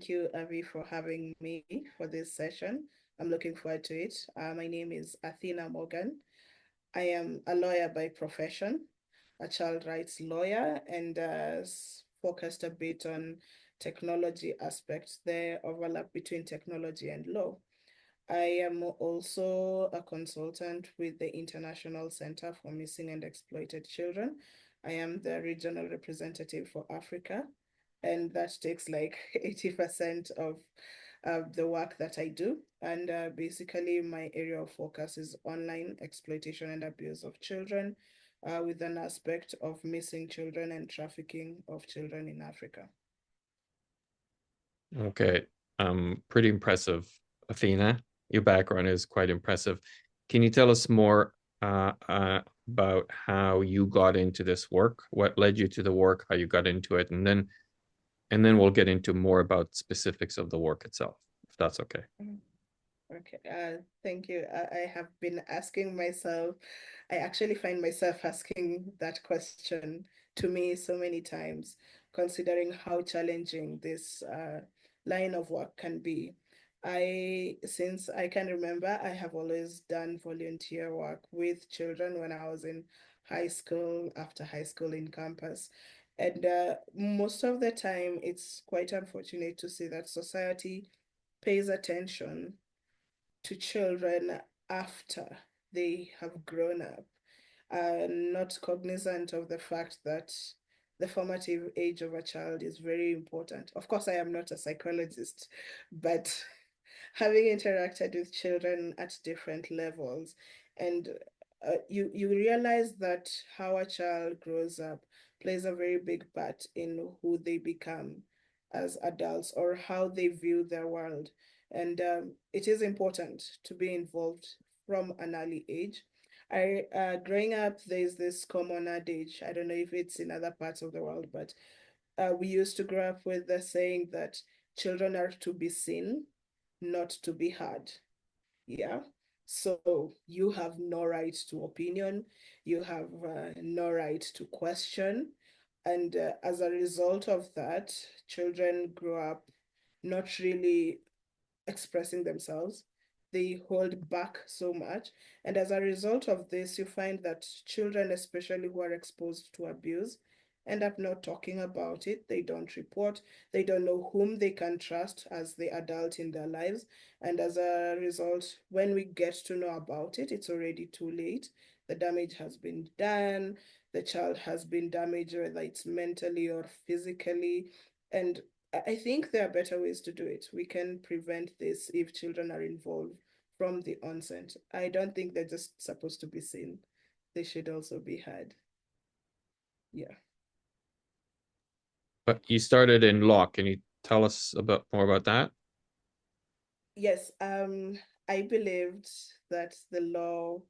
Thank you, Avi, for having me for this session. I'm looking forward to it. My name is Athena Morgan. I am a lawyer by profession, a child rights lawyer, and focused a bit on technology aspects, the overlap between technology and law. I am also a consultant with the International Center for Missing and Exploited Children. I am the regional representative for Africa, and that takes like 80% of the work that I do. And basically, my area of focus is online exploitation and abuse of children, with an aspect of missing children and trafficking of children in Africa. Okay, pretty impressive, Athena. Your background is quite impressive. Can you tell us more about how you got into this work? What led you to the work, how you got into it, and then we'll get into more about specifics of the work itself, if that's okay. Okay, thank you. I have been asking myself, I actually find myself asking that question to me so many times, considering how challenging this line of work can be. Since I can remember, I have always done volunteer work with children when I was in high school, after high school in campus. And most of the time, it's quite unfortunate to see that society pays attention to children after they have grown up, not cognizant of the fact that the formative age of a child is very important. Of course, I am not a psychologist, but having interacted with children at different levels, and you realize that how a child grows up plays a very big part in who they become as adults or how they view their world. And it is important to be involved from an early age. Growing up, there's this common adage. I don't know if it's in other parts of the world, but we used to grow up with the saying that children are to be seen, not to be heard. Yeah. So you have no right to opinion, you have no right to question. And as a result of that, children grow up not really expressing themselves. They hold back so much. And as a result of this, you find that children, especially who are exposed to abuse, end up not talking about it. They don't report. They don't know whom they can trust as the adult in their lives. And as a result, when we get to know about it, it's already too late. The damage has been done. The child has been damaged, whether it's mentally or physically. And I think there are better ways to do it. We can prevent this if children are involved from the onset. I don't think they're just supposed to be seen. They should also be heard. Yeah. But you started in law. Can you tell us more about that? Yes, I believed that the law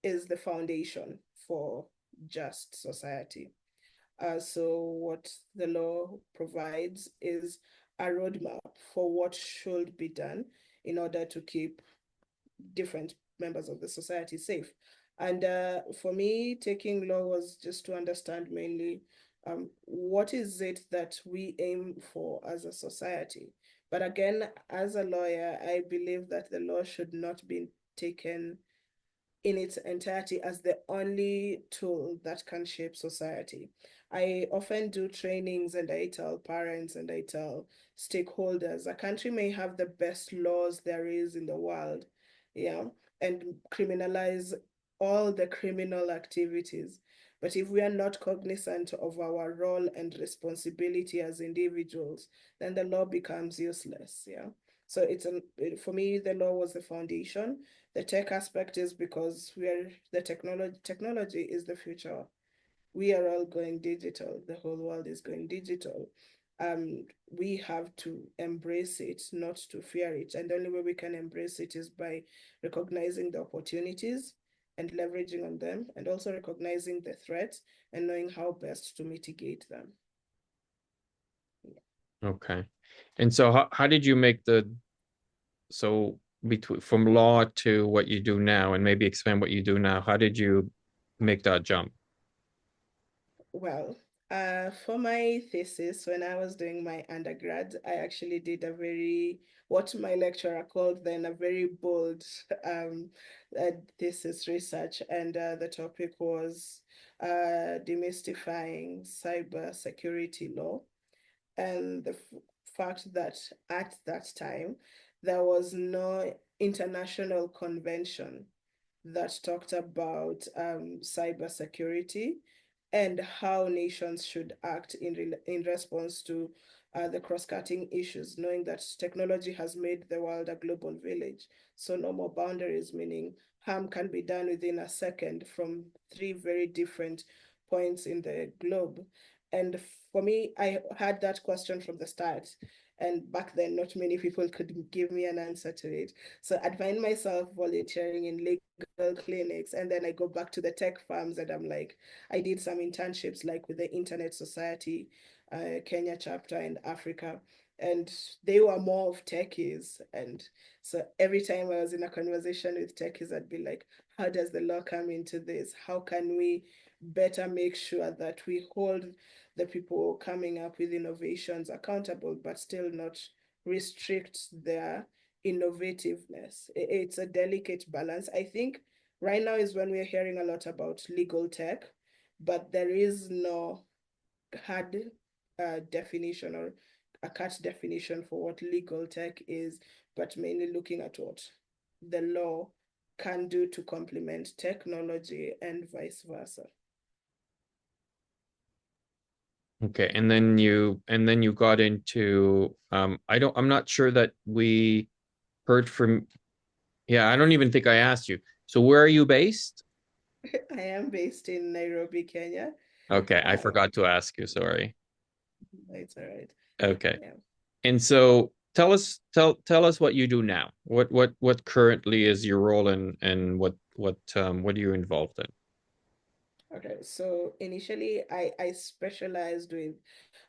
is the foundation for just society. So what the law provides is a roadmap for what should be done in order to keep different members of the society safe. And for me, taking law was just to understand mainly what is it that we aim for as a society. But again, as a lawyer, I believe that the law should not be taken in its entirety as the only tool that can shape society. I often do trainings and I tell parents and I tell stakeholders a country may have the best laws there is in the world, yeah, and criminalize all the criminal activities. But if we are not cognizant of our role and responsibility as individuals, then the law becomes useless, yeah. So for me, the law was the foundation. The tech aspect is because the technology is the future. We are all going digital. The whole world is going digital. We have to embrace it, not to fear it. And the only way we can embrace it is by recognizing the opportunities and leveraging on them, and also recognizing the threats and knowing how best to mitigate them. Okay. And so how did you make between from law to what you do now, and maybe expand what you do now, how did you make that jump? Well, For my thesis, when I was doing my undergrad, I actually did what my lecturer called then a very bold um, thesis research. And the topic was demystifying cyber security law. And the fact that at that time, there was no international convention that talked about cybersecurity and how nations should act in response to the cross-cutting issues, knowing that technology has made the world a global village. So no more boundaries, meaning harm can be done within a second from three very different points in the globe. And for me, I had that question from the start. And back then, not many people could give me an answer to it. So I'd find myself volunteering in legal clinics, and then I go back to the tech farms, and I'm like, I did some internships like with the Internet Society, Kenya chapter in Africa, and they were more of techies. And so every time I was in a conversation with techies, I'd be like, how does the law come into this? How can we better make sure that we hold the people coming up with innovations accountable, but still not restrict their innovativeness? It's a delicate balance. I think right now is when we're hearing a lot about legal tech, but there is no hard definition or a cut definition for what legal tech is, but mainly looking at what the law can do to complement technology and vice versa. Okay, and then you got into I'm not sure that we heard from, yeah, I don't even think I asked you. So where are you based? I am based in Nairobi, Kenya. Okay, I Um, forgot to ask you, sorry. it's all right. Okay. Yeah. And so tell us what you do now. What currently is your role, and what are you involved in? Okay, so initially I specialized with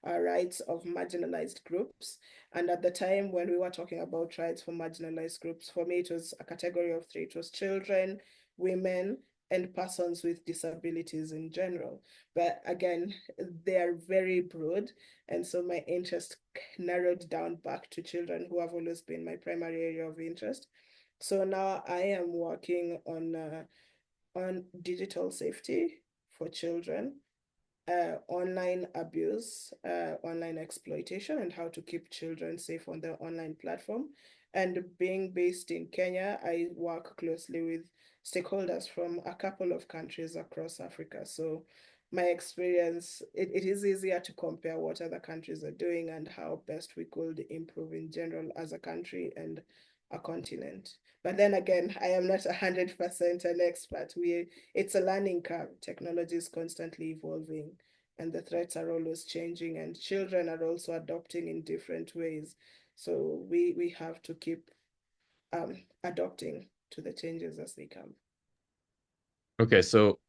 rights of marginalized groups. And at the time when we were talking about rights for marginalized groups, for me it was a category of three. It was children, women, and persons with disabilities in general. But again, they are very broad. And so my interest narrowed down back to children, who have always been my primary area of interest. So now I am working on digital safety for children, online abuse, online exploitation, and how to keep children safe on the online platform. And being based in Kenya, I work closely with stakeholders from a couple of countries across Africa. So my experience, it is easier to compare what other countries are doing and how best we could improve in general as a country and a continent. But then again, I am not 100% an expert. It's a learning curve. Technology is constantly evolving and the threats are always changing, and children are also adopting in different ways. So we have to keep adopting to the changes as they come. Okay, so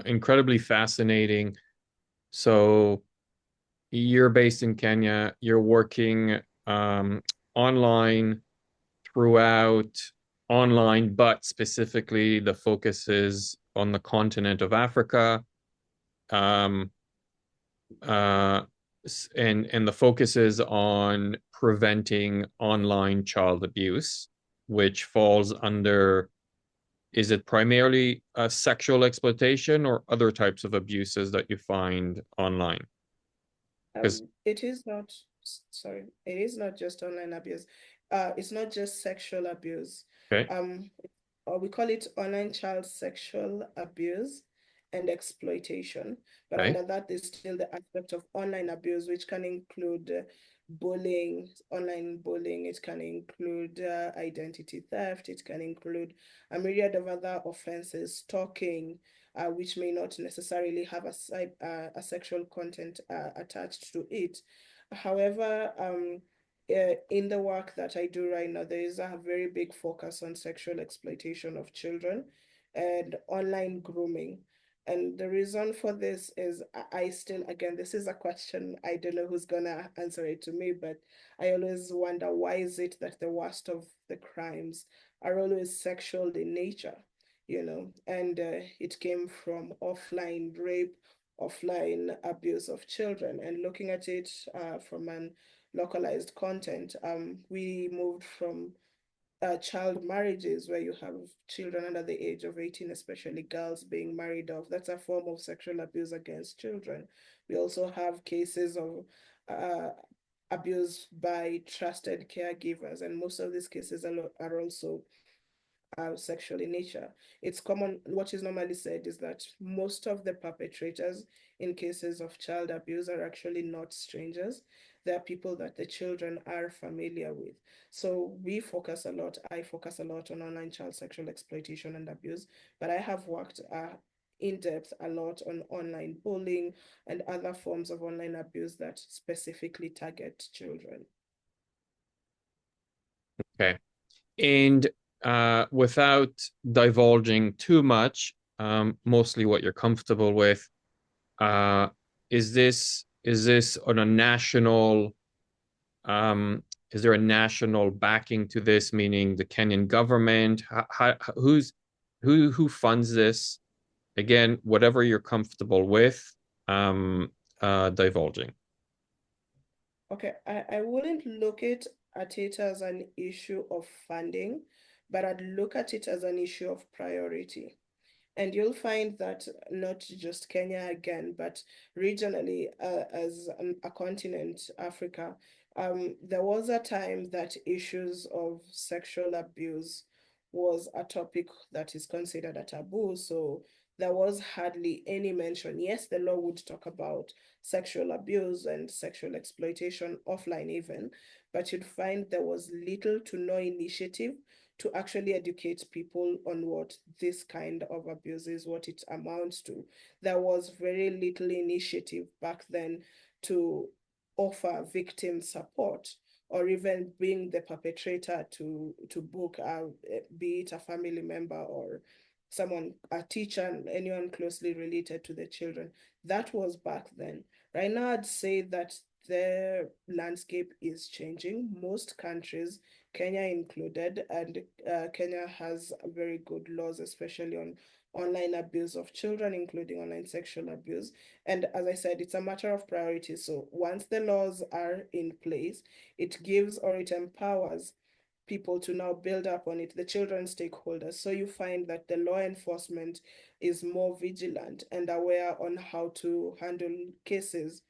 incredibly fascinating. So you're based in Kenya, you're working online throughout online, but specifically the focus is on the continent of Africa. Um, uh, and the focus is on preventing online child abuse, which falls under, is it primarily sexual exploitation or other types of abuses that you find online? Because It is not, sorry, it is not just online abuse. It's not just sexual abuse. okay, Um, or we call it online child sexual abuse and exploitation. But okay, under that, there's still the aspect of online abuse, which can include bullying, online bullying. It can include identity theft. It can include a myriad of other offenses, stalking, which may not necessarily have a sexual content attached to it. However, in the work that I do right now, there is a very big focus on sexual exploitation of children and online grooming. And the reason for this is I still, again, this is a question, I don't know who's gonna answer it to me, but I always wonder, why is it that the worst of the crimes are always sexual in nature? And it came from offline rape, offline abuse of children. And looking at it from an localized content, we moved from child marriages where you have children under the age of 18, especially girls being married off. That's a form of sexual abuse against children. We also have cases of uh, abuse by trusted caregivers, and most of these cases are also sexual in nature. It's common, what is normally said is that most of the perpetrators in cases of child abuse are actually not strangers. They are people that the children are familiar with. So I focus a lot on online child sexual exploitation and abuse, but I have worked in depth a lot on online bullying and other forms of online abuse that specifically target children. Okay. And without divulging too much, mostly what you're comfortable with, uh, is this on a national, is there a national backing to this, meaning the Kenyan government? Who funds this? Again, whatever you're comfortable with, divulging. Okay, I wouldn't look at it as an issue of funding, but I'd look at it as an issue of priority. And you'll find that not just Kenya again, but regionally as a continent, Africa, there was a time that issues of sexual abuse was a topic that is considered a taboo. So there was hardly any mention. Yes, the law would talk about sexual abuse and sexual exploitation offline even, but you'd find there was little to no initiative to actually educate people on what this kind of abuse is, what it amounts to. There was very little initiative back then to offer victim support or even bring the perpetrator to book, be it a family member or someone, a teacher, anyone closely related to the children. That was back then. Right now, I'd say that the landscape is changing. Most countries, Kenya included, and Kenya has very good laws, especially on online abuse of children, including online sexual abuse. And as I said, it's a matter of priority. So once the laws are in place, it gives or it empowers people to now build up on it, the children stakeholders. So you find that the law enforcement is more vigilant and aware on how to handle cases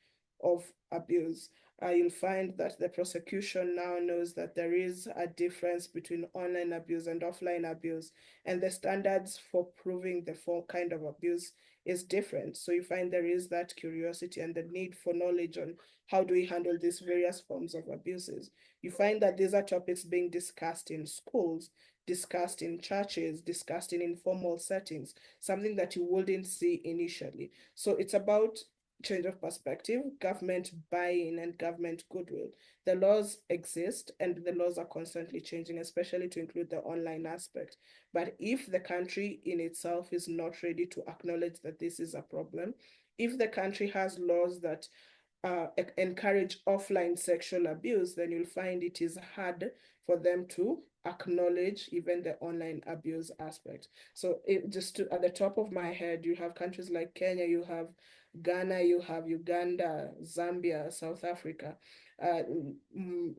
of abuse. You'll find that the prosecution now knows that there is a difference between online abuse and offline abuse, and the standards for proving the kind of abuse is different. So you find there is that curiosity and the need for knowledge on how do we handle these various forms of abuses. You find that these are topics being discussed in schools, discussed in churches, discussed in informal settings, something that you wouldn't see initially. So it's about change of perspective, government buy-in, and government goodwill. The laws exist and the laws are constantly changing, especially to include the online aspect. But if the country in itself is not ready to acknowledge that this is a problem, if the country has laws that encourage offline sexual abuse, then you'll find it is hard for them to acknowledge even the online abuse aspect. So at the top of my head, you have countries like Kenya, you have Ghana, you have Uganda, Zambia, South Africa.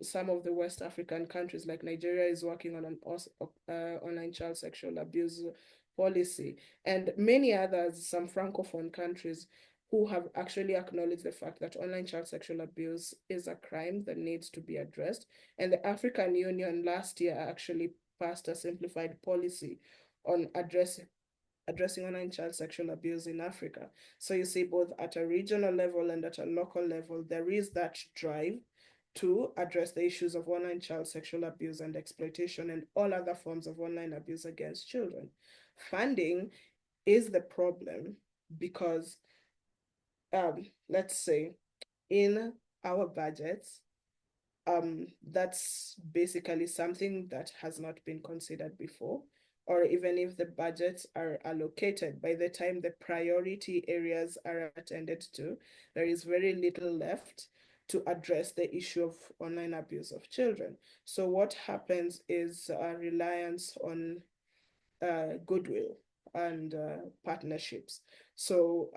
Some of the West African countries like Nigeria is working on an online child sexual abuse policy, and many others, some Francophone countries who have actually acknowledged the fact that online child sexual abuse is a crime that needs to be addressed. And the African Union last year actually passed a simplified policy on addressing online child sexual abuse in Africa. So you see, both at a regional level and at a local level, there is that drive to address the issues of online child sexual abuse and exploitation and all other forms of online abuse against children. Funding is the problem because let's say in our budgets, that's basically something that has not been considered before. Or even if the budgets are allocated, by the time the priority areas are attended to, there is very little left to address the issue of online abuse of children. So what happens is a reliance on goodwill. and partnerships. So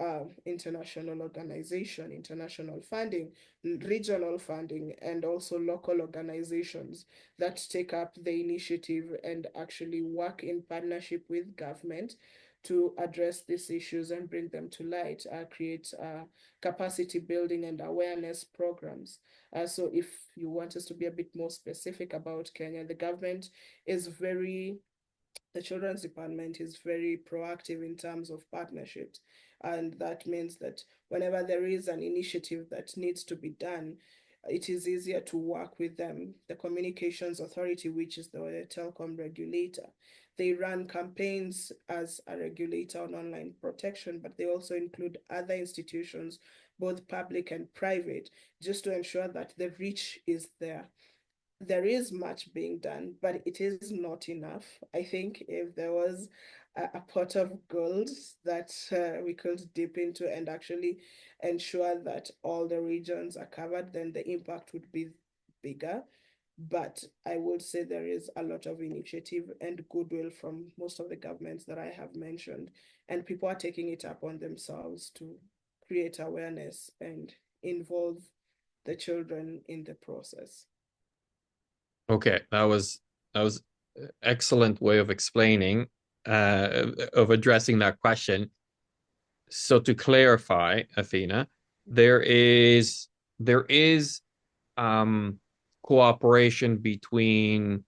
international organization, international funding, regional funding, and also local organizations that take up the initiative and actually work in partnership with government to address these issues and bring them to light, create capacity building and awareness programs. So if you want us to be a bit more specific about Kenya, the government is the Children's Department is very proactive in terms of partnerships. And that means that whenever there is an initiative that needs to be done, it is easier to work with them. The Communications Authority, which is the telecom regulator, they run campaigns as a regulator on online protection, but they also include other institutions, both public and private, just to ensure that the reach is there. There is much being done, but it is not enough. I think if there was a pot of gold that we could dip into and actually ensure that all the regions are covered, then the impact would be bigger. But I would say there is a lot of initiative and goodwill from most of the governments that I have mentioned, and people are taking it up on themselves to create awareness and involve the children in the process. Okay, that was excellent way of explaining, of addressing that question. So to clarify, Athena, there is cooperation between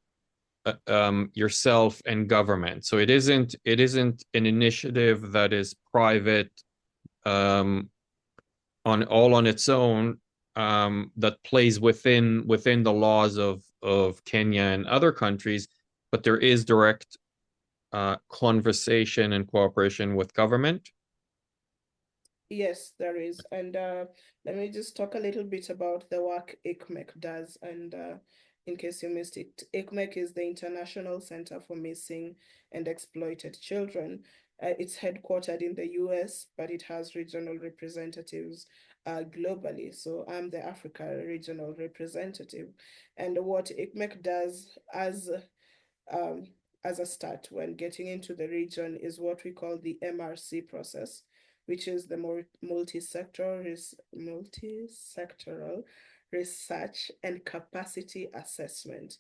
yourself and government. So it isn't an initiative that is private, um, on its own, that plays within the laws of Kenya and other countries, but there is direct conversation and cooperation with government. Yes, there is. And let me just talk a little bit about the work ICMEC does. And in case you missed it, ICMEC is the International Center for Missing and Exploited Children. It's headquartered in the US, but it has regional representatives globally. So I'm the Africa regional representative. And what ICMEC does um, as a start when getting into the region is what we call the MRC process, which is the multi-sectoral research and capacity assessment.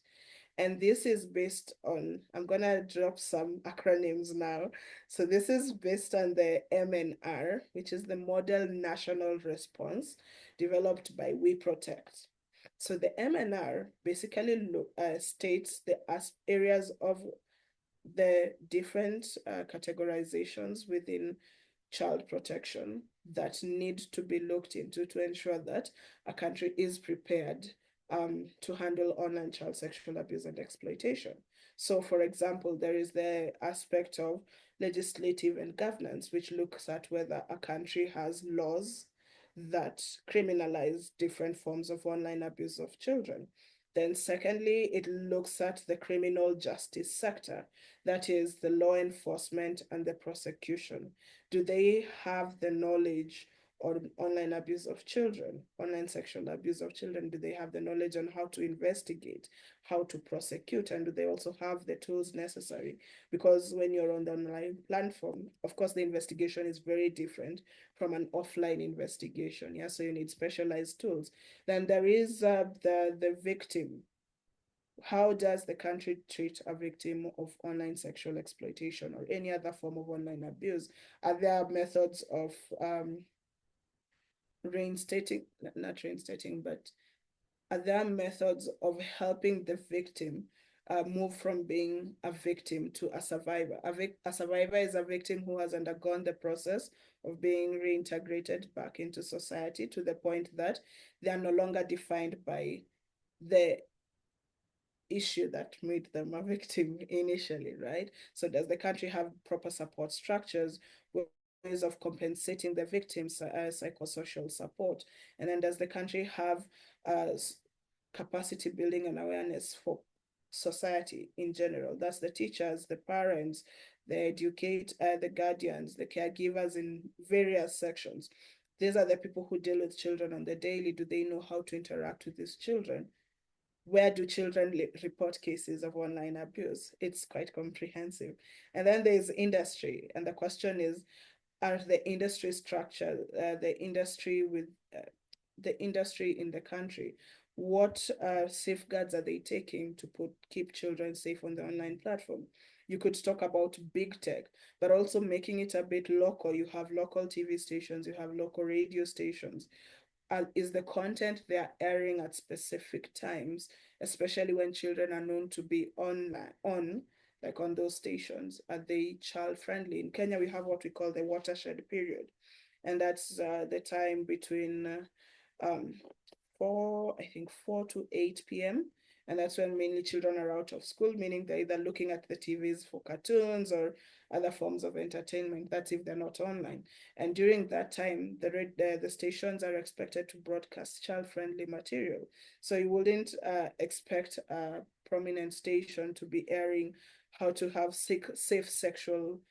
And this is based on, I'm going to drop some acronyms now. So this is based on the MNR, which is the Model National Response developed by We Protect. So the MNR basically states the areas of the different categorizations within child protection that need to be looked into to ensure that a country is prepared to handle online child sexual abuse and exploitation. So, for example, there is the aspect of legislative and governance, which looks at whether a country has laws that criminalize different forms of online abuse of children. Then, secondly, it looks at the criminal justice sector, that is, the law enforcement and the prosecution. Do they have the knowledge on online abuse of children, online sexual abuse of children? Do they have the knowledge on how to investigate, how to prosecute, and do they also have the tools necessary? Because when you're on the online platform, of course, the investigation is very different from an offline investigation. Yeah, so you need specialized tools. Then there is the victim. How does the country treat a victim of online sexual exploitation or any other form of online abuse? Are there methods of reinstating, not reinstating, but are there methods of helping the victim move from being a victim to a survivor? A survivor is a victim who has undergone the process of being reintegrated back into society to the point that they are no longer defined by the issue that made them a victim initially, right? So does the country have proper support structures, ways of compensating the victims, psychosocial support? And then does the country have capacity building and awareness for society in general? That's the teachers, the parents, the guardians, the caregivers in various sections. These are the people who deal with children on the daily. Do they know how to interact with these children? where do children report cases of online abuse? It's quite comprehensive. And then there's industry. And the question is, are the industry structure, the industry with the industry in the country, what safeguards are they taking to keep children safe on the online platform? You could talk about big tech, but also making it a bit local. You have local TV stations, you have local radio stations. Is the content they are airing at specific times, especially when children are known to be like on those stations, are they child friendly? In Kenya, we have what we call the watershed period, and that's the time between um, I think 4 to 8 p.m. And that's when mainly children are out of school, meaning they're either looking at the TVs for cartoons or other forms of entertainment. That's if they're not online. And during that time, the stations are expected to broadcast child-friendly material. So you wouldn't expect a prominent station to be airing how to have safe sexual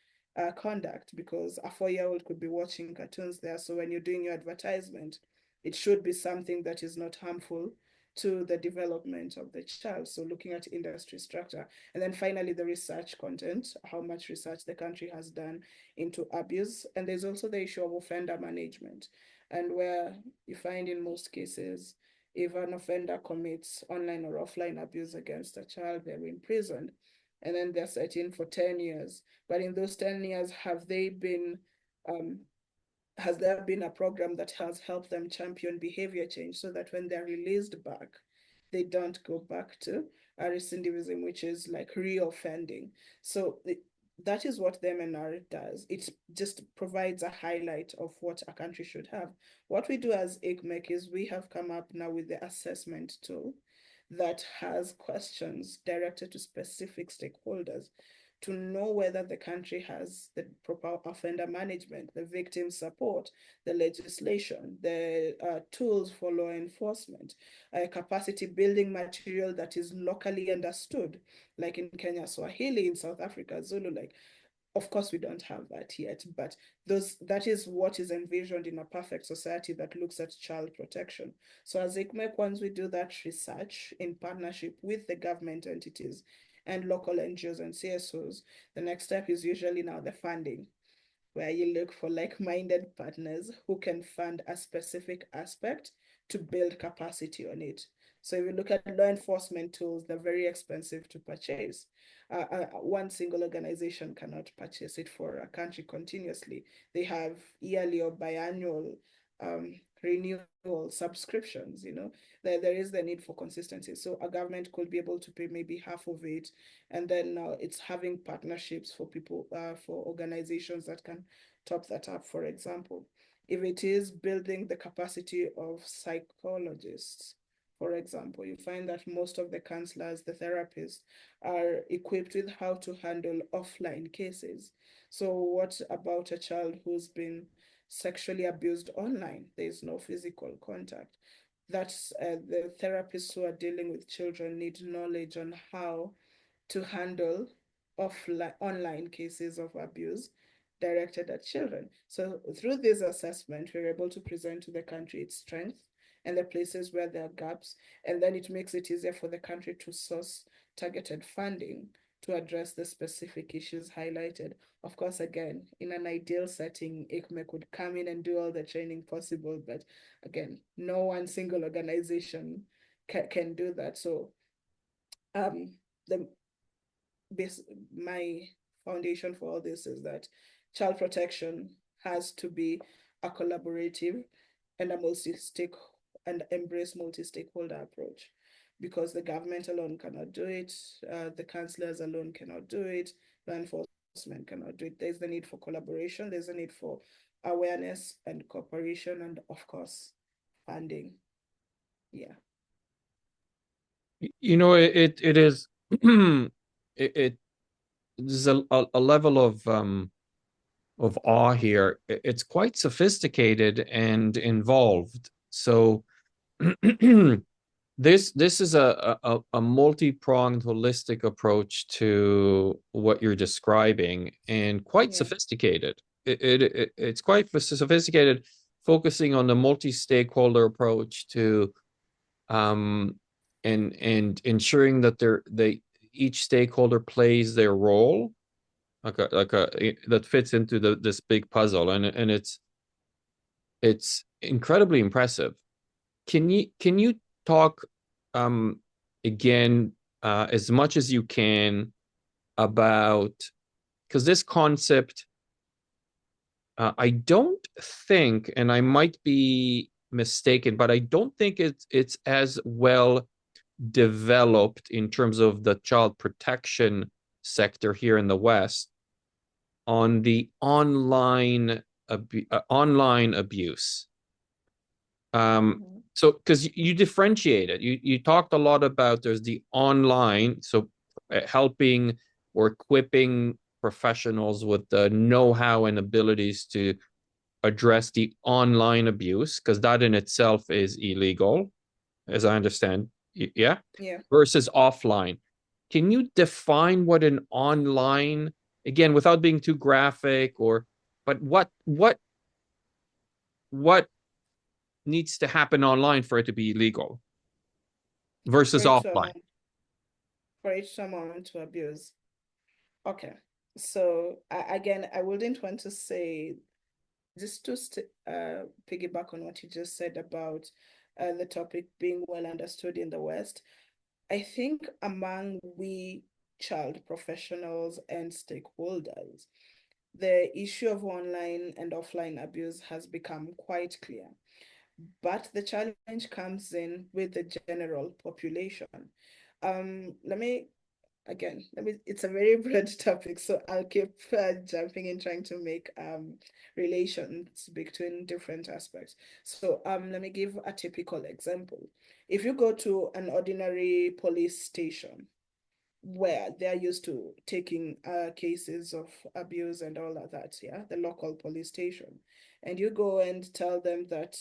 conduct, because a 4-year-old could be watching cartoons there. So when you're doing your advertisement, it should be something that is not harmful to the development of the child. So looking at industry structure. And then finally, the research content, how much research the country has done into abuse. And there's also the issue of offender management. And where you find in most cases, if an offender commits online or offline abuse against a child, they're imprisoned. And then they're set in for 10 years. But in those 10 years, has there been a program that has helped them champion behavior change so that when they're released back, they don't go back to recidivism, which is like reoffending? So that is what the MNR does. It just provides a highlight of what a country should have. What we do as ICMEC is we have come up now with the assessment tool that has questions directed to specific stakeholders to know whether the country has the proper offender management, the victim support, the legislation, the tools for law enforcement, capacity building material that is locally understood, like in Kenya, Swahili, in South Africa, Zulu. Like, of course, we don't have that yet, but that is what is envisioned in a perfect society that looks at child protection. So as ICMEC, once we do that research in partnership with the government entities and local NGOs and CSOs, the next step is usually now the funding, where you look for like-minded partners who can fund a specific aspect to build capacity on it. So if you look at law enforcement tools, they're very expensive to purchase. One single organization cannot purchase it for a country continuously. They have yearly or biannual renewal subscriptions. There is the need for consistency. So a government could be able to pay maybe half of it, and then it's having partnerships for people, for organizations that can top that up. For example, if it is building the capacity of psychologists, for example, you find that most of the counselors, the therapists, are equipped with how to handle offline cases. So what about a child who's been sexually abused online? There's no physical contact. That's the therapists who are dealing with children need knowledge on how to handle online cases of abuse directed at children. So through this assessment, we're able to present to the country its strengths and the places where there are gaps, and then it makes it easier for the country to source targeted funding to address the specific issues highlighted. Of course, again, in an ideal setting, ICMEC would come in and do all the training possible, but again, no one single organization can do that. So the my foundation for all this is that child protection has to be a collaborative and a multi-stake and embrace multi-stakeholder approach, because the government alone cannot do it, the councillors alone cannot do it, law enforcement cannot do it. There's the need for collaboration, there's a need for awareness and cooperation, and of course, funding. Yeah. It is it there's a level of awe here. It's quite sophisticated and involved. So this is a multi-pronged holistic approach to what you're describing, and quite Yeah. sophisticated. It's quite sophisticated, focusing on the multi-stakeholder approach to and ensuring that each stakeholder plays their role, that fits into this big puzzle, and it's incredibly impressive. Can you talk again, as much as you can, about, because this concept, I don't think, and I might be mistaken, but I don't think it's as well developed in terms of the child protection sector here in the West on the online abuse. So because you differentiate it, you talked a lot about there's the online, so helping or equipping professionals with the know-how and abilities to address the online abuse, because that in itself is illegal, as I understand. Yeah. Yeah. Versus offline. Can you define what an online, again, without being too graphic, but what needs to happen online for it to be illegal For versus it to offline? amount, for it to amount to abuse. Okay. So again, I wouldn't want to say, just to piggyback on what you just said about the topic being well understood in the West. I think among we child professionals and stakeholders, the issue of online and offline abuse has become quite clear. But the challenge comes in with the general population. Let me it's a very broad topic, so I'll keep jumping in, trying to make relations between different aspects. So let me give a typical example. If you go to an ordinary police station, where they're used to taking cases of abuse and all of that, yeah, the local police station, and you go and tell them that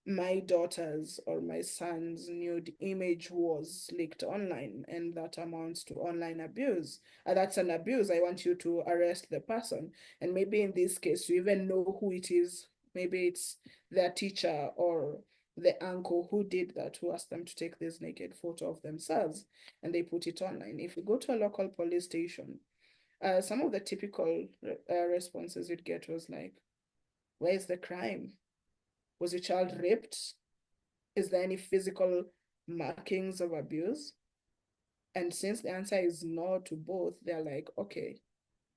my daughter's or my son's nude image was leaked online and that amounts to online abuse, that's an abuse, I want you to arrest the person. And maybe in this case you even know who it is, maybe it's their teacher or the uncle who did that, who asked them to take this naked photo of themselves, and they put it online. If you go to a local police station, some of the typical responses you'd get was like, where is the crime? Was your child raped? Is there any physical markings of abuse? And since the answer is no to both, they're like, okay,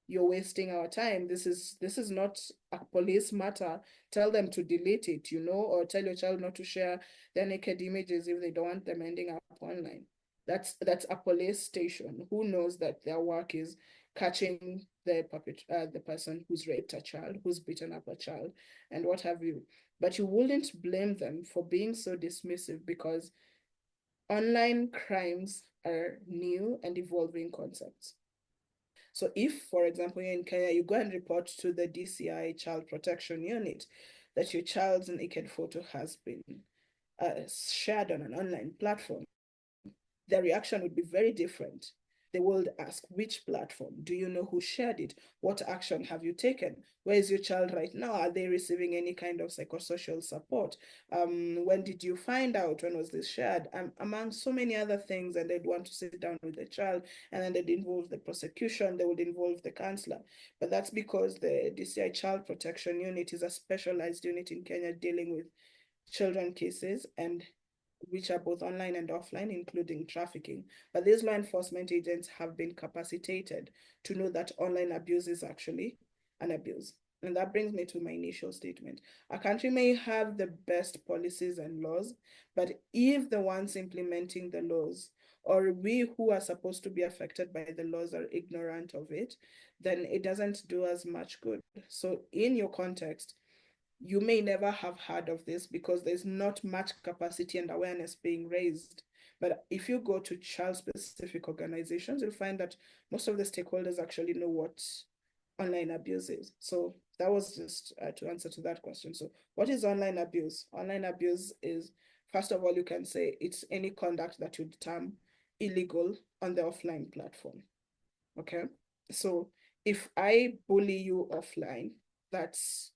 you're wasting our time. This is not a police matter. Tell them to delete it, or tell your child not to share their naked images if they don't want them ending up online. That's a police station who knows that their work is catching the person who's raped a child, who's beaten up a child, and what have you. But you wouldn't blame them for being so dismissive, because online crimes are new and evolving concepts. So if, for example, you're in Kenya, you go and report to the DCI Child Protection Unit that your child's naked photo has been shared on an online platform, their reaction would be very different. They would ask, which platform? Do you know who shared it? What action have you taken? Where is your child right now? Are they receiving any kind of psychosocial support? When did you find out? When was this shared? Among so many other things, and they'd want to sit down with the child, and then they'd involve the prosecution, they would involve the counselor. But that's because the DCI Child Protection Unit is a specialized unit in Kenya dealing with children cases, and which are both online and offline, including trafficking. But these law enforcement agents have been capacitated to know that online abuse is actually an abuse. And that brings me to my initial statement. A country may have the best policies and laws, but if the ones implementing the laws, or we who are supposed to be affected by the laws, are ignorant of it, then it doesn't do as much good. So in your context, you may never have heard of this because there's not much capacity and awareness being raised. But if you go to child-specific organizations, you'll find that most of the stakeholders actually know what online abuse is. So that was just to answer to that question. So what is online abuse? Online abuse is, first of all, you can say it's any conduct that you term illegal on the offline platform. Okay. So if I bully you offline, that's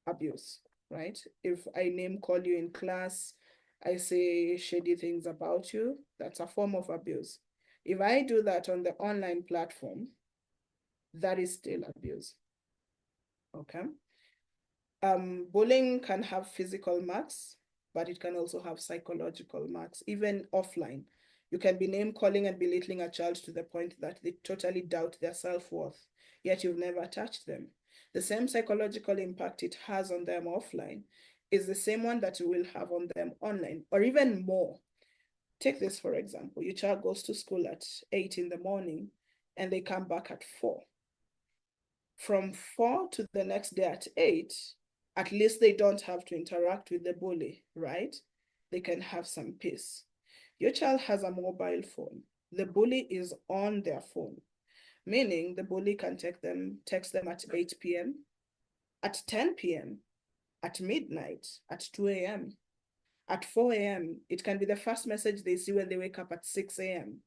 abuse, right? If I name call you in class, I say shady things about you, that's a form of abuse. If I do that on the online platform, that is still abuse. Okay. Bullying can have physical marks, but it can also have psychological marks, even offline. You can be name calling and belittling a child to the point that they totally doubt their self-worth, yet you've never touched them. The same psychological impact it has on them offline is the same one that you will have on them online, or even more. Take this, for example. Your child goes to school at 8 in the morning and they come back at 4. From 4 to the next day at 8, at least they don't have to interact with the bully, right? They can have some peace. Your child has a mobile phone. The bully is on their phone, meaning the bully can text them at 8 p.m., at 10 p.m., at midnight, at 2 a.m., at 4 a.m. It can be the first message they see when they wake up at 6 a.m.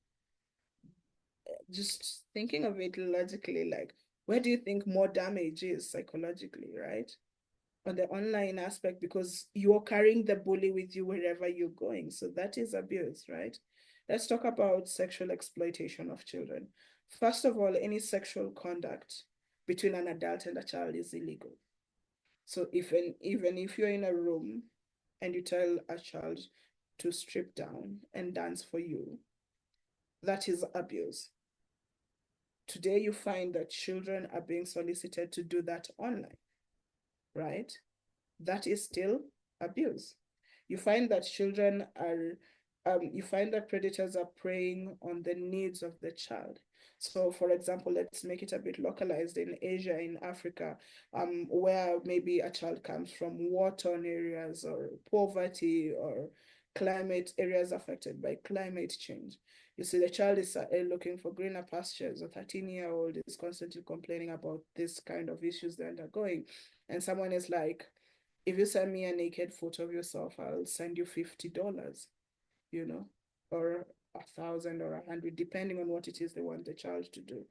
Just thinking of it logically, like, where do you think more damage is psychologically, right? On the online aspect, because you're carrying the bully with you wherever you're going. So that is abuse, right? Let's talk about sexual exploitation of children. First of all, any sexual conduct between an adult and a child is illegal. So even if you're in a room and you tell a child to strip down and dance for you, that is abuse. Today, you find that children are being solicited to do that online, right? That is still abuse. You find that you find that predators are preying on the needs of the child. So, for example, let's make it a bit localized in Asia, in Africa, where maybe a child comes from war-torn areas or poverty or climate areas affected by climate change. You see, the child is looking for greener pastures. A 13-year-old is constantly complaining about this kind of issues they're undergoing. And someone is like, if you send me a naked photo of yourself, I'll send you $50, you know, or 1,000 or 100, depending on what it is they want the child to do.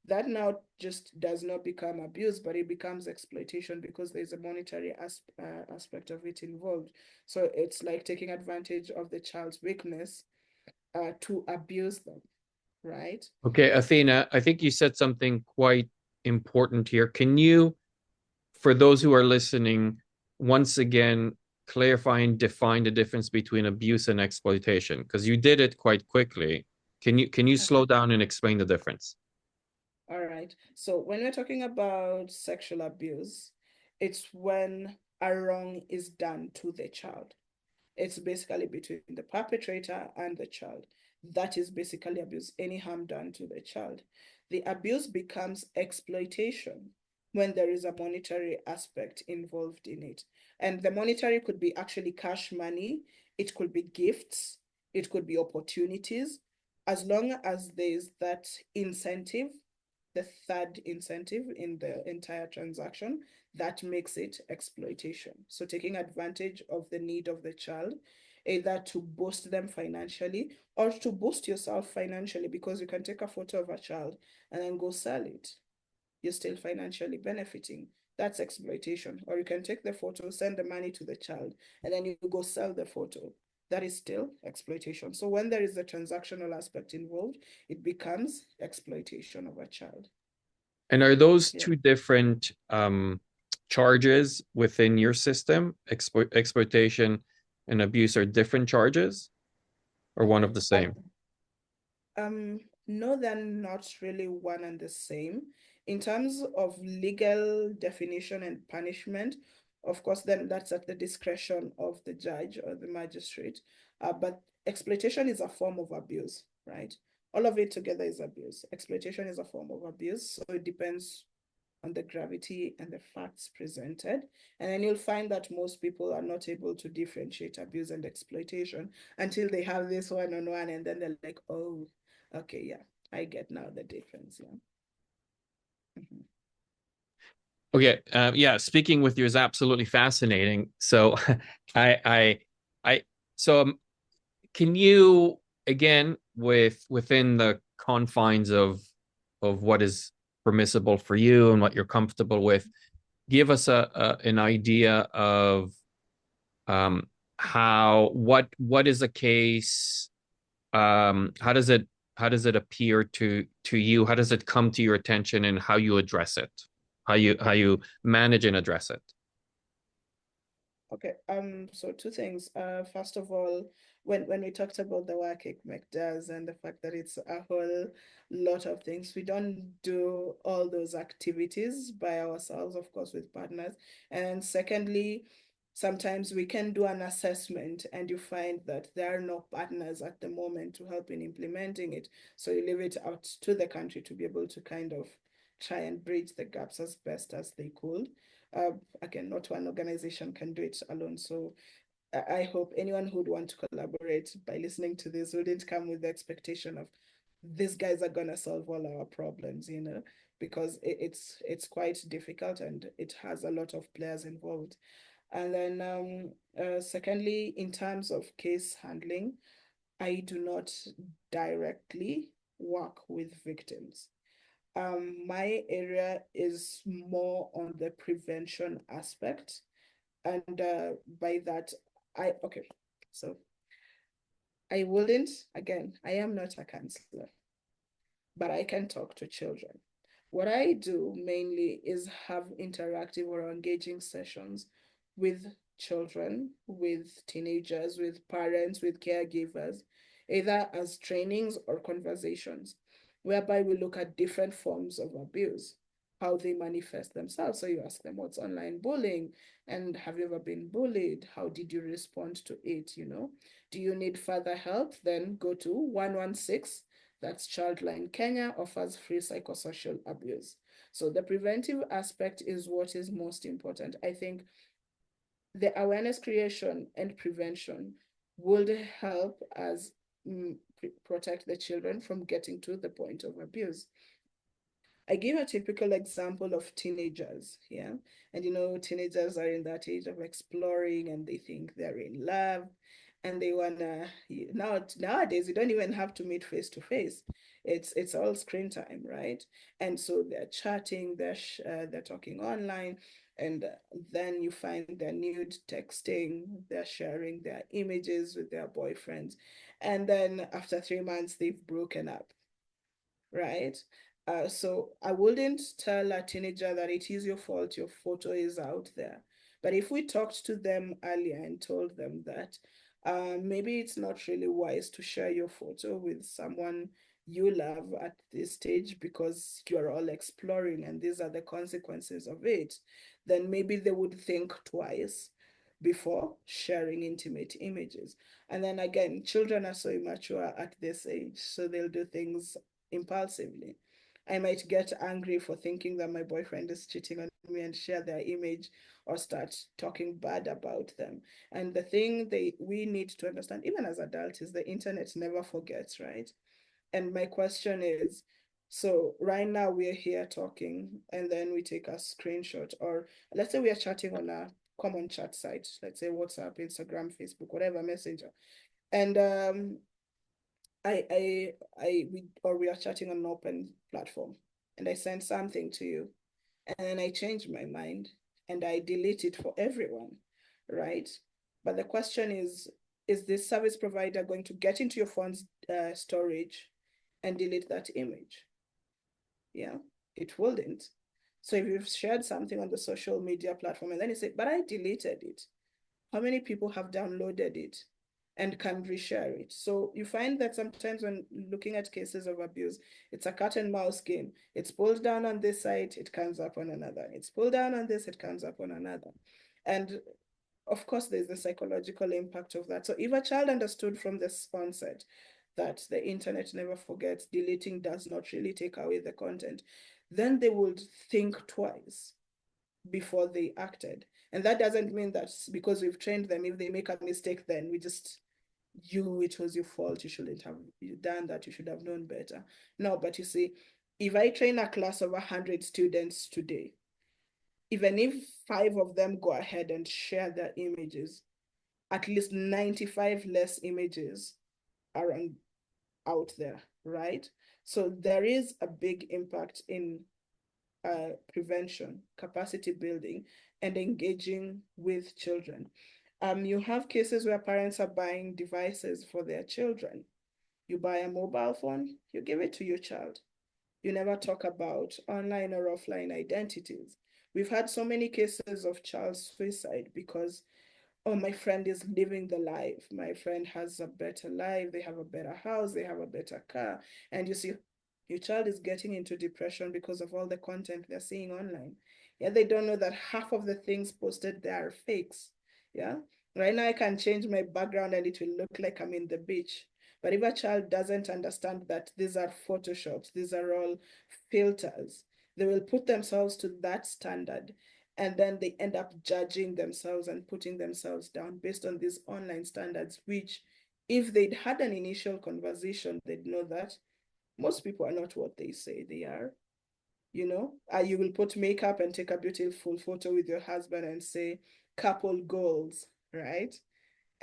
That now just does not become abuse, but it becomes exploitation because there's a monetary aspect of it involved. So it's like taking advantage of the child's weakness to abuse them, right? Okay, Athena, I think you said something quite important here. Can you, for those who are listening, once again clarify and define the difference between abuse and exploitation? Because you did it quite quickly. Can you slow down and explain the difference? All right. So when we're talking about sexual abuse, it's when a wrong is done to the child. It's basically between the perpetrator and the child. That is basically abuse, any harm done to the child. The abuse becomes exploitation when there is a monetary aspect involved in it. And the monetary could be actually cash money, it could be gifts, it could be opportunities, as long as there's that incentive, the third incentive in the entire transaction, that makes it exploitation. So taking advantage of the need of the child, either to boost them financially or to boost yourself financially, because you can take a photo of a child and then go sell it. You're still financially benefiting. That's exploitation. Or you can take the photo, send the money to the child, and then you go sell the photo. That is still exploitation. So when there is a transactional aspect involved, it becomes exploitation of a child. And are those Yeah. two different charges within your system? Exploitation and abuse are different charges or one of the Uh, same? no, they're not really one and the same. In terms of legal definition and punishment, of course, then that's at the discretion of the judge or the magistrate. But exploitation is a form of abuse, right? All of it together is abuse. Exploitation is a form of abuse, so it depends on the gravity and the facts presented. And then you'll find that most people are not able to differentiate abuse and exploitation until they have this one-on-one, and then they're like, oh, okay, yeah, I get now the difference. Yeah. Mhm. Okay, yeah, speaking with you is absolutely fascinating. So, I, I, I, so can you again, within the confines of what is permissible for you and what you're comfortable with, give us an idea of what is the case? How does it appear to you? How does it come to your attention, and how you address it? How you manage and address it? Okay, so two things. First of all, when we talked about the work ICMEC does and the fact that it's a whole lot of things, we don't do all those activities by ourselves, of course, with partners. And secondly, sometimes we can do an assessment and you find that there are no partners at the moment to help in implementing it. So you leave it out to the country to be able to kind of try and bridge the gaps as best as they could. Again, not one organization can do it alone. So I hope anyone who'd want to collaborate by listening to this wouldn't come with the expectation of these guys are gonna solve all our problems, because it's quite difficult and it has a lot of players involved. And then secondly, in terms of case handling, I do not directly work with victims. My area is more on the prevention aspect. And by that, okay, so I wouldn't, again, I am not a counselor, but I can talk to children. What I do mainly is have interactive or engaging sessions with children, with teenagers, with parents, with caregivers, either as trainings or conversations, whereby we look at different forms of abuse, how they manifest themselves. So you ask them, what's online bullying? And have you ever been bullied? How did you respond to it? Do you need further help? Then go to 116. That's Childline Kenya offers free psychosocial abuse. So the preventive aspect is what is most important. I think the awareness creation and prevention would help us protect the children from getting to the point of abuse. I give a typical example of teenagers, yeah. And teenagers are in that age of exploring and they think they're in love and they wanna nowadays you don't even have to meet face to face. It's all screen time, right? And so they're chatting, they're talking online, and then you find they're nude texting, they're sharing their images with their boyfriends, and then after 3 months they've broken up, right? So I wouldn't tell a teenager that it is your fault, your photo is out there. But if we talked to them earlier and told them that maybe it's not really wise to share your photo with someone you love at this stage because you're all exploring and these are the consequences of it, then maybe they would think twice before sharing intimate images. And then again, children are so immature at this age, so they'll do things impulsively. I might get angry for thinking that my boyfriend is cheating on me and share their image or start talking bad about them. And the thing we need to understand, even as adults, is the internet never forgets, right? And my question is, so right now we're here talking and then we take a screenshot, or let's say we are chatting on a common chat site, let's say WhatsApp, Instagram, Facebook, whatever messenger. And we are chatting on an open platform and I send something to you and then I change my mind and I delete it for everyone, right? But the question is this service provider going to get into your phone's storage and delete that image? Yeah, it wouldn't. So if you've shared something on the social media platform and then you say, but I deleted it, how many people have downloaded it and can reshare it? So you find that sometimes when looking at cases of abuse, it's a cat and mouse game. It's pulled down on this site, it comes up on another. It's pulled down on this, it comes up on another. And of course, there's the psychological impact of that. So if a child understood from the onset that the internet never forgets, deleting does not really take away the content, then they would think twice before they acted. And that doesn't mean that because we've trained them, if they make a mistake, then it was your fault. You shouldn't have done that. You should have known better. No, but you see, if I train a class of 100 students today, even if 5 of them go ahead and share their images, at least 95 less images are out there, right? So there is a big impact in prevention, capacity building, and engaging with children. You have cases where parents are buying devices for their children. You buy a mobile phone, you give it to your child. You never talk about online or offline identities. We've had so many cases of child suicide because, oh, my friend is living the life. My friend has a better life. They have a better house. They have a better car. And you see, your child is getting into depression because of all the content they're seeing online. Yeah, they don't know that half of the things posted there are fakes. Yeah. Right now, I can change my background and it will look like I'm in the beach. But if a child doesn't understand that these are Photoshops, these are all filters, they will put themselves to that standard, and then they end up judging themselves and putting themselves down based on these online standards, which if they'd had an initial conversation, they'd know that most people are not what they say they are. You will put makeup and take a beautiful photo with your husband and say couple goals, right?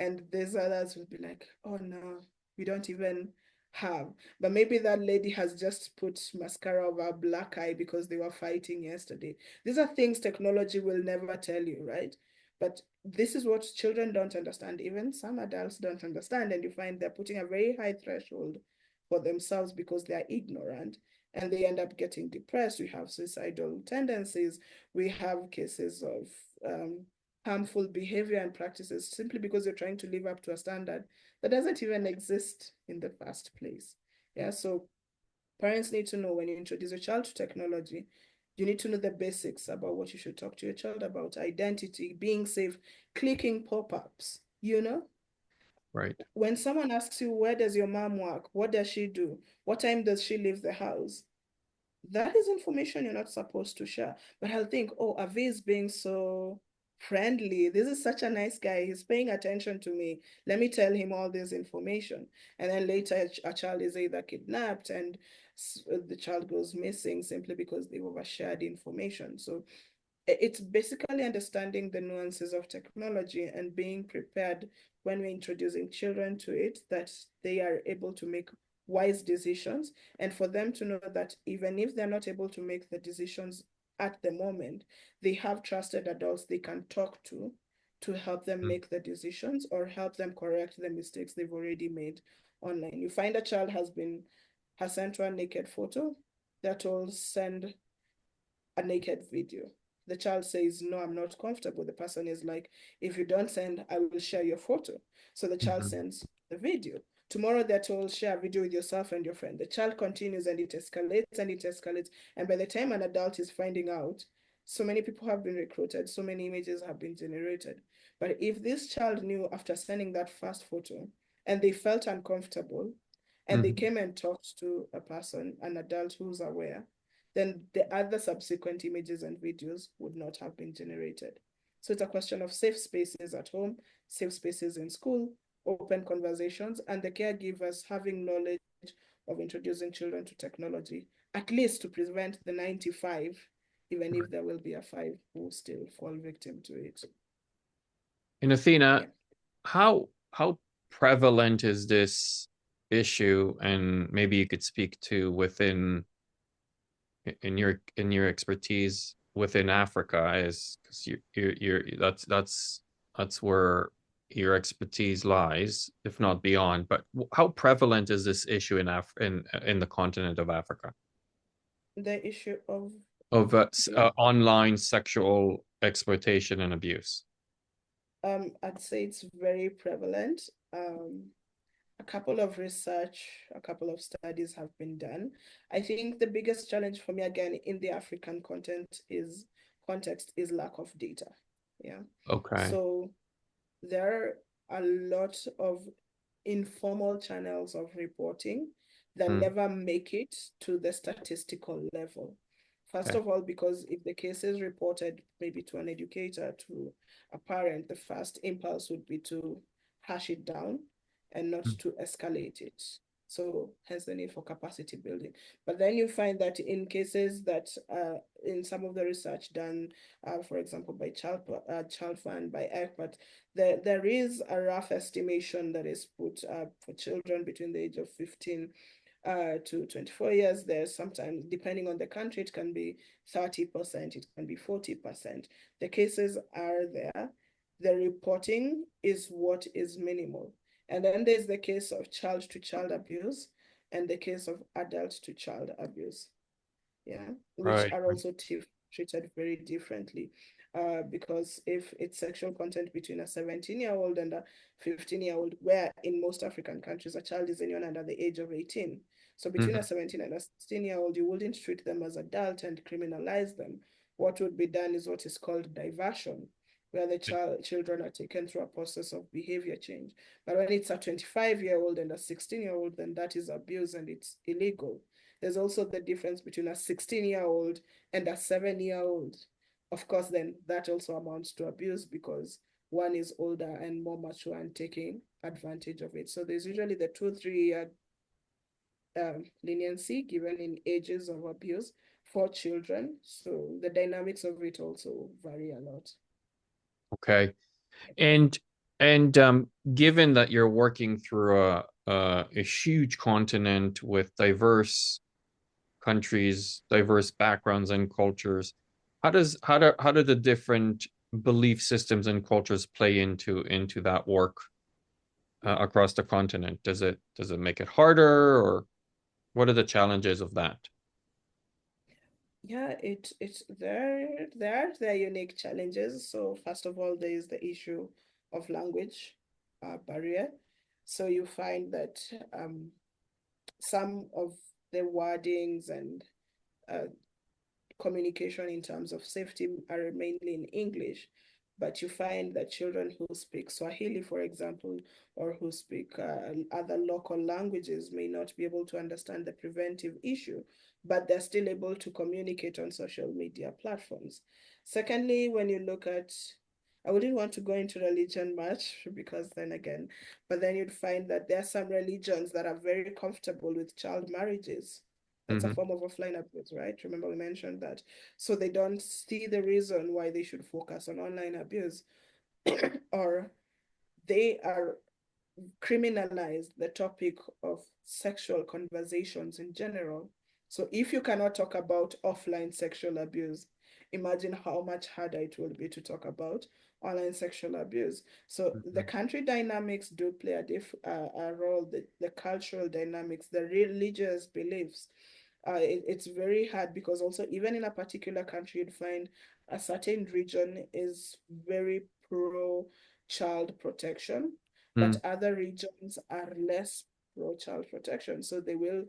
And these others will be like, oh no, we don't even have. But maybe that lady has just put mascara over a black eye because they were fighting yesterday. These are things technology will never tell you, right? But this is what children don't understand. Even some adults don't understand. And you find they're putting a very high threshold for themselves because they're ignorant, and they end up getting depressed. We have suicidal tendencies. We have cases of harmful behavior and practices simply because you're trying to live up to a standard that doesn't even exist in the first place. Yeah, so parents need to know when you introduce a child to technology, you need to know the basics about what you should talk to your child about: identity, being safe, clicking pop-ups, Right. when someone asks you, where does your mom work? What does she do? What time does she leave the house? That is information you're not supposed to share. But I'll think, oh, Avi is being so friendly. This is such a nice guy. He's paying attention to me. Let me tell him all this information. And then later, a child is either kidnapped and the child goes missing simply because they overshared information. So it's basically understanding the nuances of technology and being prepared when we're introducing children to it, that they are able to make wise decisions, and for them to know that even if they're not able to make the decisions at the moment, they have trusted adults they can talk to help them Mm. make the decisions or help them correct the mistakes they've already made online. You find a child has sent one naked photo, they're told send a naked video. The child says, no, I'm not comfortable. The person is like, if you don't send, I will share your photo. So the child Mhm. sends the video. Tomorrow they're told, share a video with yourself and your friend. The child continues and it escalates and it escalates. And by the time an adult is finding out, so many people have been recruited, so many images have been generated. But if this child knew after sending that first photo and they felt uncomfortable and they Mhm. came and talked to a person, an adult who's aware, then the other subsequent images and videos would not have been generated. So it's a question of safe spaces at home, safe spaces in school, open conversations, and the caregivers having knowledge of introducing children to technology, at least to prevent the 95, even if there will be a 5 who still fall victim to it. In Athena, Yeah. how prevalent is this issue? And maybe you could speak to within in your expertise within Africa, is because you're that's where your expertise lies, if not beyond. But how prevalent is this issue in the continent of Africa The issue of of the online sexual exploitation and abuse? I'd say it's very prevalent. A couple of a couple of studies have been done. I think the biggest challenge for me, again, in the African context is lack of data. Yeah. Okay. So there are a lot of informal channels of reporting that Mm, never make it to the statistical level. First okay. of all, because if the case is reported maybe to an educator, to a parent, the first impulse would be to hash it down and not Mm, to escalate it. So hence the need for capacity building. But then you find that in cases that in some of the research done, for example, by Child Fund, by ECPAT, there is a rough estimation that is put for children between the age of 15 to 24 years. There's sometimes, depending on the country, it can be 30%, it can be 40%. The cases are there. the reporting is what is minimal. And then there's the case of child-to-child abuse and the case of adult-to-child abuse, yeah, which Right. are also treated very differently. Because if it's sexual content between a 17-year-old and a 15-year-old, where in most African countries a child is anyone under the age of 18. So between a Mhm. 17 and a 16-year-old, you wouldn't treat them as adult and criminalize them. What would be done is what is called diversion, where the children are taken through a process of behavior change. But when it's a 25-year-old and a 16-year-old, then that is abuse and it's illegal. There's also the difference between a 16-year-old and a 7-year-old. Of course, then that also amounts to abuse because one is older and more mature and taking advantage of it. So there's usually the 2, 3 year leniency given in ages of abuse for children. So the dynamics of it also vary a lot. Okay. And and given that you're working through a huge continent with diverse countries, diverse backgrounds and cultures, how do the different belief systems and cultures play into that work across the continent? Does it make it harder, or what are the challenges of that? Yeah, it's there are their unique challenges. So first of all, there is the issue of language barrier. So you find that some of the wordings and uh, communication in terms of safety are mainly in English, but you find that children who speak Swahili, for example, or who speak other local languages may not be able to understand the preventive issue, but they're still able to communicate on social media platforms. Secondly, when you look at, I wouldn't want to go into religion much because then again, but then you'd find that there are some religions that are very comfortable with child marriages. That's a Hmm. form of offline abuse, right? Remember we mentioned that. So they don't see the reason why they should focus on online abuse, or they are criminalized the topic of sexual conversations in general. So if you cannot talk about offline sexual abuse, imagine how much harder it will be to talk about online sexual abuse. So the country dynamics do play a role, the cultural dynamics, the religious beliefs. It's very hard because also even in a particular country, you'd find a certain region is very pro child protection, but Mm. other regions are less pro child protection. So they will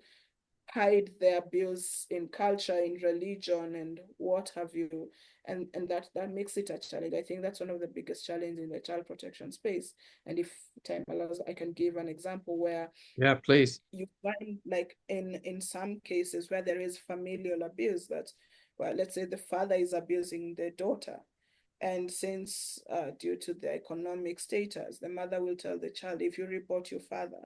hide their abuse in culture, in religion, and what have you. And that makes it a challenge. I think that's one of the biggest challenges in the child protection space. And if time allows, I can give an example where Yeah, please. you find like in some cases where there is familial abuse that, well, let's say the father is abusing the daughter, and since due to the economic status, the mother will tell the child, if you report your father,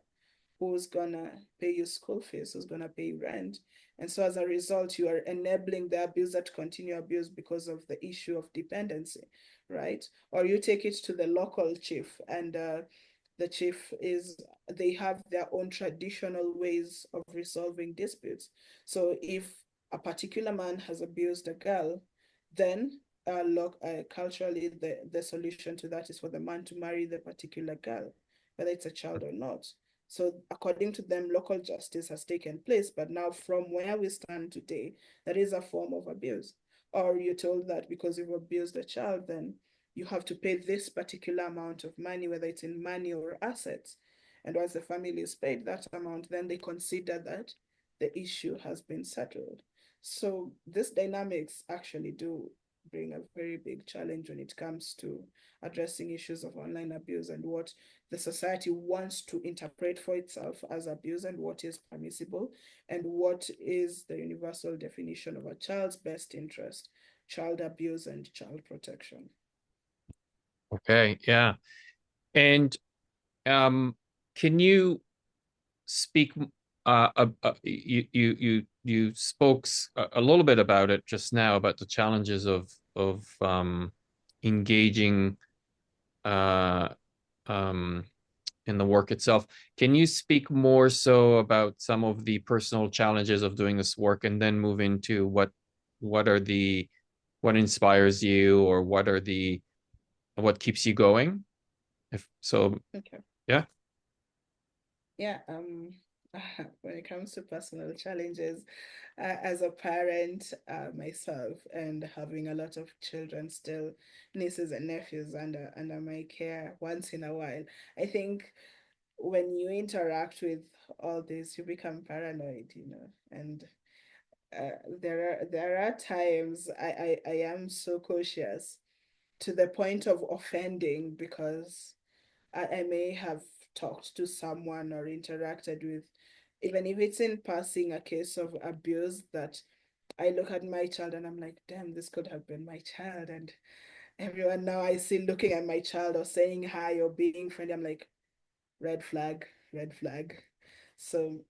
who's gonna pay your school fees, who's gonna pay rent. And so as a result, you are enabling the abuser to continue abuse because of the issue of dependency, right? Or you take it to the local chief, and the chief is, they have their own traditional ways of resolving disputes. So if a particular man has abused a girl, then culturally the solution to that is for the man to marry the particular girl, whether it's a child or not. So according to them, local justice has taken place, but now from where we stand today, that is a form of abuse. Or you're told that because you've abused a child, then you have to pay this particular amount of money, whether it's in money or assets. And once the family is paid that amount, then they consider that the issue has been settled. So these dynamics actually do bring a very big challenge when it comes to addressing issues of online abuse and what the society wants to interpret for itself as abuse and what is permissible and what is the universal definition of a child's best interest, child abuse and child protection. Okay, yeah. And um, can you speak you spoke a little bit about it just now about the challenges of engaging uh um in the work itself. Can you speak more so about some of the personal challenges of doing this work and then move into what are the what inspires you, or what are the what keeps you going? If so, Okay. yeah. Yeah, when it comes to personal challenges, as a parent myself and having a lot of children still, nieces and nephews under my care once in a while, I think when you interact with all this, you become paranoid, and there are times I am so cautious to the point of offending because I may have talked to someone or interacted with, even if it's in passing, a case of abuse that I look at my child and I'm like, damn, this could have been my child. And everyone now I see looking at my child or saying hi or being friendly, I'm like, red flag, red flag. So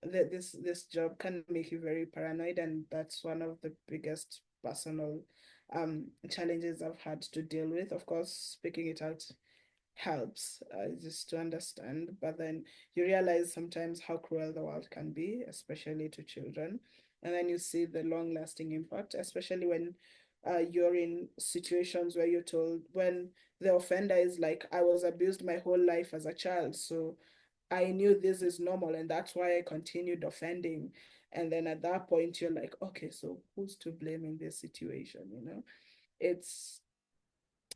this job can make you very paranoid, and that's one of the biggest personal challenges I've had to deal with. Of course, speaking it out helps just to understand, but then you realize sometimes how cruel the world can be, especially to children, and then you see the long lasting impact, especially when you're in situations where you're told, when the offender is like, I was abused my whole life as a child, so I knew this is normal and that's why I continued offending. And then at that point you're like, okay, so who's to blame in this situation? It's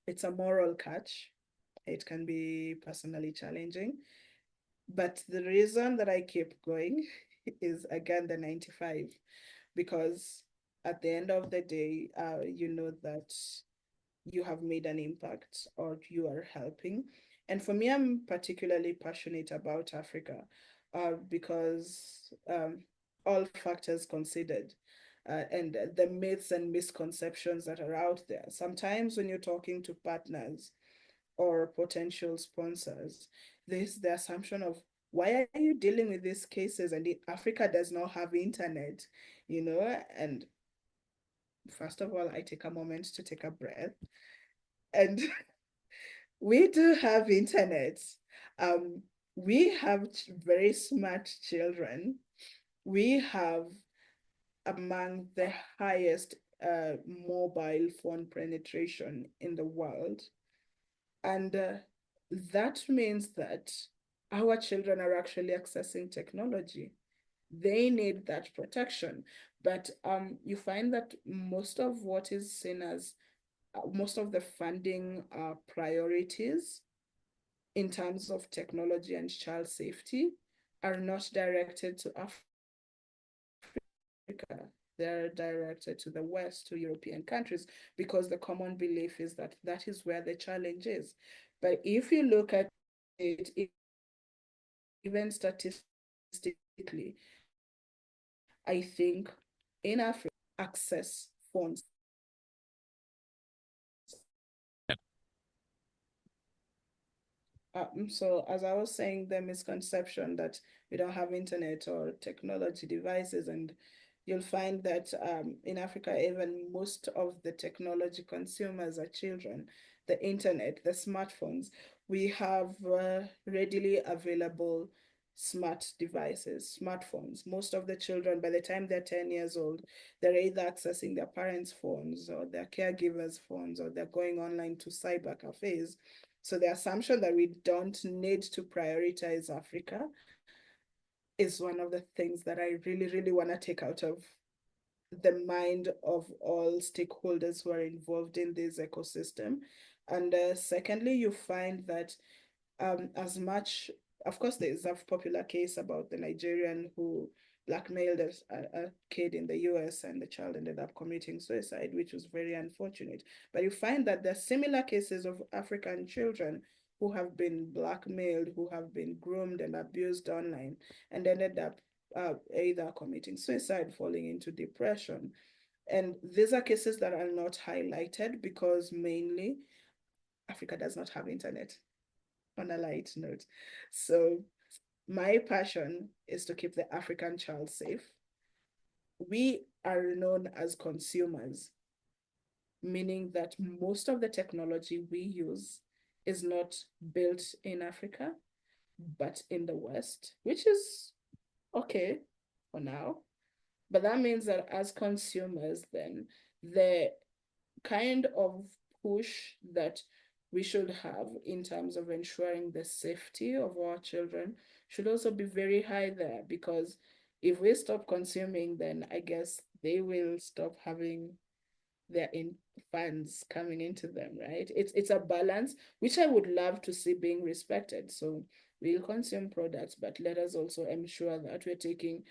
it's a moral catch. It can be personally challenging. But the reason that I keep going is again the 95, because at the end of the day, you know that you have made an impact or you are helping. And for me, I'm particularly passionate about Africa because all factors considered, and the myths and misconceptions that are out there. Sometimes when you're talking to partners or potential sponsors, there's the assumption of, why are you dealing with these cases and Africa does not have internet. And first of all, I take a moment to take a breath, and we do have internet. Um, we have very smart children. We have among the highest mobile phone penetration in the world. And that means that our children are actually accessing technology. They need that protection. But you find that most of what is seen as most of the funding priorities in terms of technology and child safety are not directed to Africa. They're directed to the West, to European countries, because the common belief is that that is where the challenge is. But if you look at it, even statistically, I think in Africa, access phones. So as I was saying, the misconception that we don't have internet or technology devices, and you'll find that in Africa, even most of the technology consumers are children. The internet, the smartphones, we have readily available smart devices, smartphones. Most of the children, by the time they're 10 years old, they're either accessing their parents' phones or their caregivers' phones, or they're going online to cyber cafes. So the assumption that we don't need to prioritize Africa is one of the things that I really, really want to take out of the mind of all stakeholders who are involved in this ecosystem. And secondly, you find that as much, of course, there's a popular case about the Nigerian who blackmailed a kid in the US and the child ended up committing suicide, which was very unfortunate. But you find that there are similar cases of African children who have been blackmailed, who have been groomed and abused online, and ended up either committing suicide, falling into depression. And these are cases that are not highlighted because mainly Africa does not have internet, on a light note. So my passion is to keep the African child safe. We are known as consumers, meaning that most of the technology we use is not built in Africa, but in the West, which is okay for now. But that means that as consumers, then the kind of push that we should have in terms of ensuring the safety of our children should also be very high there, because if we stop consuming, then I guess they will stop having their funds coming into them, right? It's a balance which I would love to see being respected. So we'll consume products, but let us also ensure that we're taking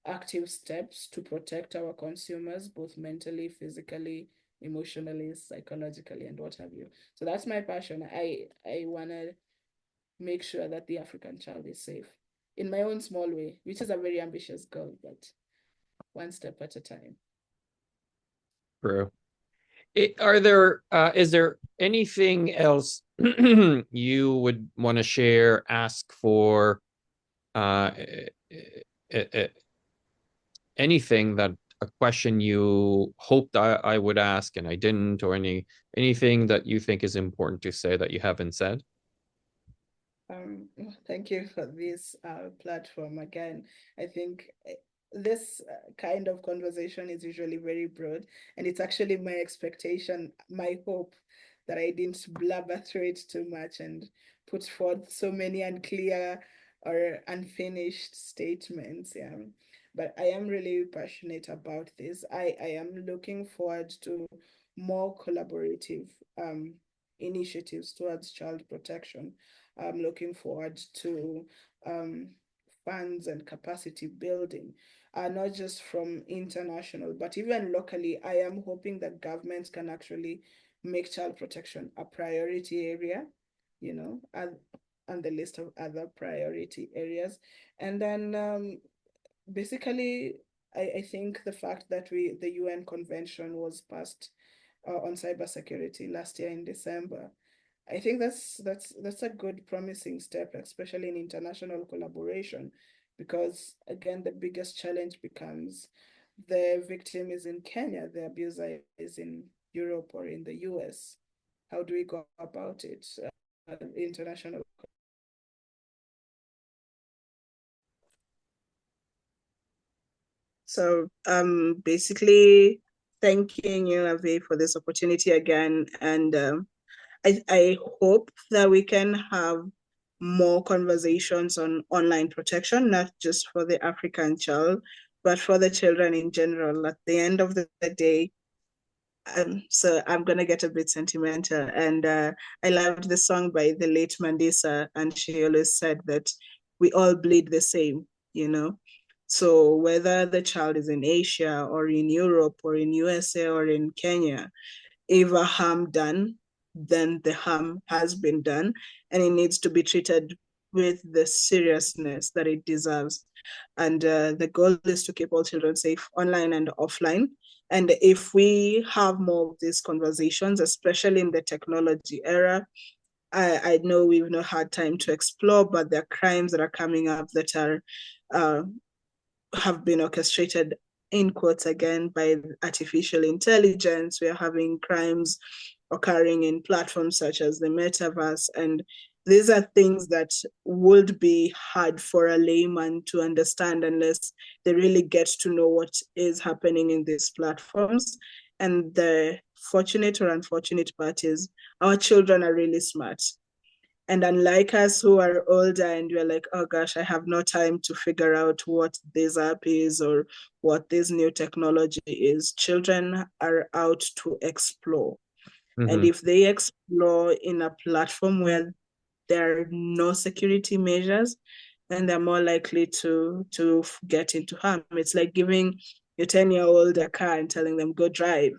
active steps to protect our consumers, both mentally, physically, emotionally, psychologically, and what have you. So that's my passion. I wanna make sure that the African child is safe in my own small way, which is a very ambitious goal, but one step at a time. True. Is there anything else you would want to share, ask for, uh, anything that a question you hoped I would ask and I didn't, or anything that you think is important to say that you haven't said? Thank you for this platform again. I think this kind of conversation is usually very broad, and it's actually my expectation, my hope that I didn't blabber through it too much and put forth so many unclear or unfinished statements. Yeah. But I am really passionate about this. I am looking forward to more collaborative initiatives towards child protection. I'm looking forward to funds and capacity building, not just from international, but even locally. I am hoping that governments can actually make child protection a priority area, you know, and the list of other priority areas. And then basically, I think the fact that the UN Convention was passed on cybersecurity last year in December, I think that's a good promising step, especially in international collaboration, because again, the biggest challenge becomes the victim is in Kenya, the abuser is in Europe or in the US. How do we go about it? International. So basically thanking you, Avi, for this opportunity again. And I hope that we can have more conversations on online protection, not just for the African child, but for the children in general. At the end of the day, so I'm gonna get a bit sentimental, and I loved the song by the late Mandisa, and she always said that we all bleed the same, you know. So whether the child is in Asia or in Europe or in USA or in Kenya, if a harm done, then the harm has been done, and it needs to be treated with the seriousness that it deserves. And the goal is to keep all children safe online and offline. And if we have more of these conversations, especially in the technology era, I know we've not had time to explore, but there are crimes that are coming up that are uh, have been orchestrated, in quotes again, by artificial intelligence. We are having crimes occurring in platforms such as the metaverse. And these are things that would be hard for a layman to understand unless they really get to know what is happening in these platforms. And the fortunate or unfortunate part is our children are really smart. And unlike us who are older and we're like, oh gosh, I have no time to figure out what this app is or what this new technology is, children are out to explore. And Mm-hmm. if they explore in a platform where there are no security measures, then they're more likely to get into harm. It's like giving your 10-year-old a car and telling them go drive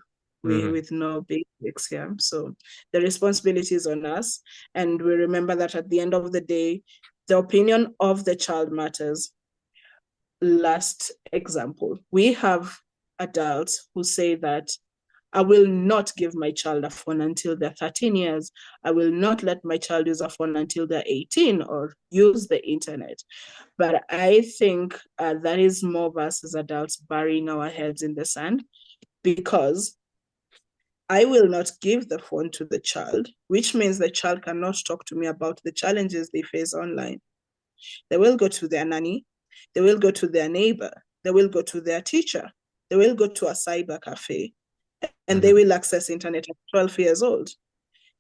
Mm-hmm. with no basics here. Yeah? So the responsibility is on us. And we remember that at the end of the day, the opinion of the child matters. Last example, we have adults who say that I will not give my child a phone until they're 13 years. I will not let my child use a phone until they're 18 or use the internet. But I think that is more of us as adults burying our heads in the sand, because I will not give the phone to the child, which means the child cannot talk to me about the challenges they face online. They will go to their nanny, they will go to their neighbor, they will go to their teacher, they will go to a cyber cafe, and Mm-hmm. they will access internet at 12 years old.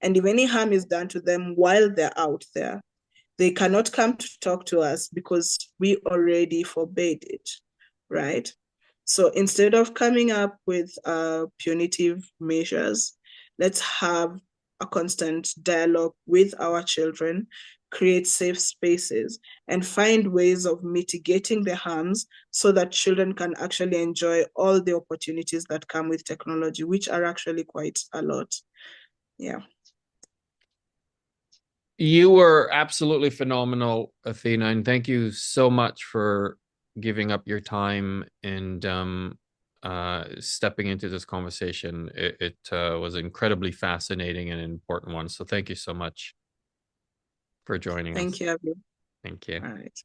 And if any harm is done to them while they're out there, they cannot come to talk to us because we already forbade it, right? So instead of coming up with punitive measures, let's have a constant dialogue with our children, create safe spaces, and find ways of mitigating the harms so that children can actually enjoy all the opportunities that come with technology, which are actually quite a lot. Yeah. You were absolutely phenomenal, Athena, and thank you so much for giving up your time and stepping into this conversation. It was incredibly fascinating and an important one. So thank you so much for joining us. Thank you, Abby. Thank you. All right.